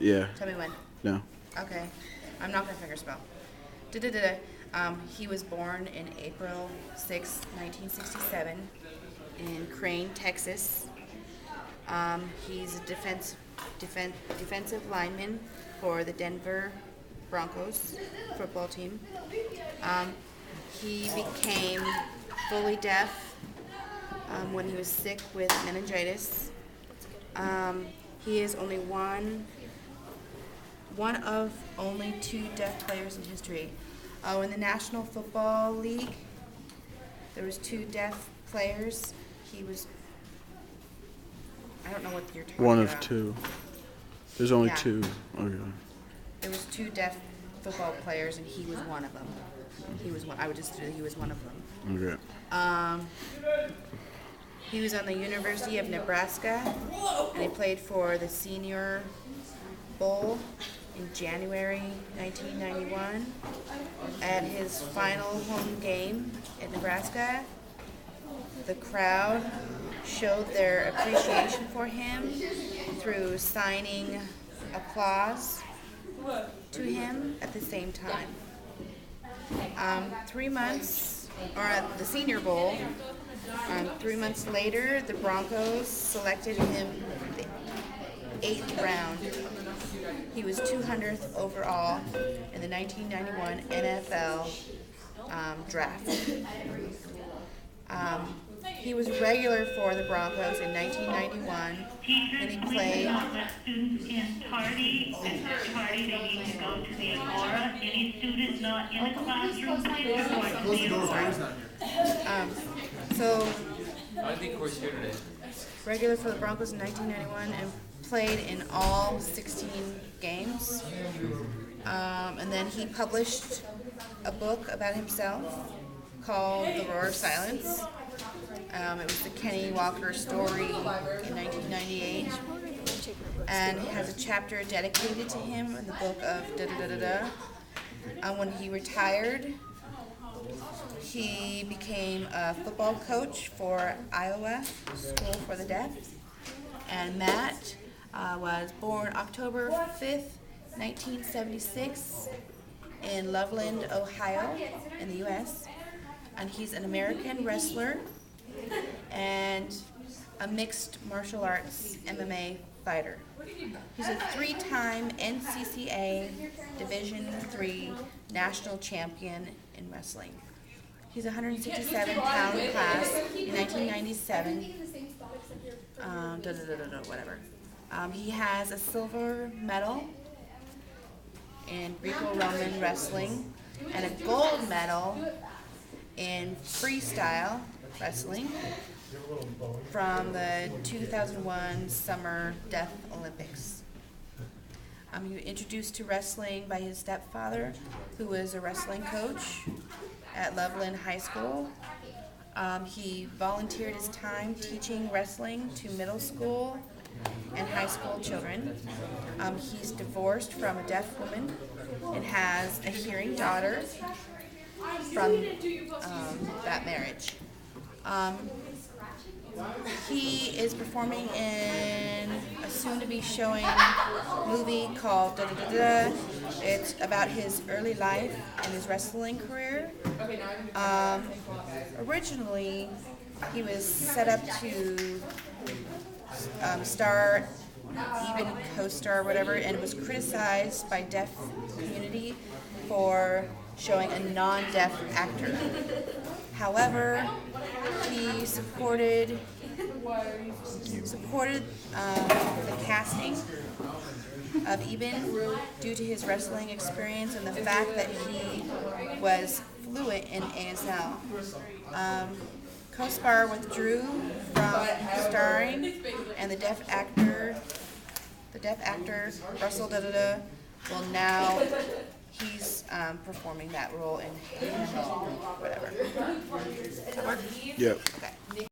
Yeah. Tell me when. No. Okay. I'm not going to fingerspell. He was born in April 6, 1967 in Crane, Texas. He's a defensive lineman for the Denver Broncos football team. He became fully deaf when he was sick with meningitis. He is only one of only 2 deaf players in history. In the National Football League, there was 2 deaf players. He was, I don't know what you're talking about. One of 2. There's only Yeah. 2. Okay. There was 2 deaf football players, and he was one of them. He was one. I would just say he was one of them. Okay. He was on the University of Nebraska, and he played for the Senior Bowl in January 1991. At his final home game in Nebraska, the crowd showed their appreciation for him through signing applause to him at the same time. 3 months, or at the Senior Bowl, 3 months later, the Broncos selected him the 8th round. He was 200th overall in the 1991 NFL draft. He was regular for the Broncos in 1991, and he played. Students in tardy, they need to go to the Agora. Any student not in the classroom, please report to the Agora. So, I think Corey's here today. regular for the Broncos in 1991 and played in all 16 games. And then he published a book about himself called The Roar of Silence. It was the Kenny Walker story in 1998. And it has a chapter dedicated to him in the book of da-da-da-da-da. When he retired, he became a football coach for Iowa School for the Deaf. And Matt was born October 5th, 1976 in Loveland, Ohio in the U.S. And he's an American wrestler and a mixed martial arts MMA fighter. He's a 3-time NCCA Division III national champion in wrestling. He's a 167-pound class in 1997. Whatever. He has a silver medal in Greco-Roman wrestling and a gold medal in freestyle wrestling from the 2001 Summer Deaf Olympics. He was introduced to wrestling by his stepfather, who was a wrestling coach at Loveland High School. He volunteered his time teaching wrestling to middle school and high school children. He's divorced from a deaf woman and has a hearing daughter from that marriage. He is performing in a soon-to-be showing movie called Da Da Da Da. It's about his early life and his wrestling career. Originally, he was set up to star, even co-star or whatever, and was criticized by deaf community for showing a non-deaf actor. However, he supported the casting of Eben due to his wrestling experience and the fact that he was fluent in ASL. Co-star withdrew from starring, and the deaf actor Russell Dada, well, now he's performing that role in whatever. Does that work? Yep. Okay.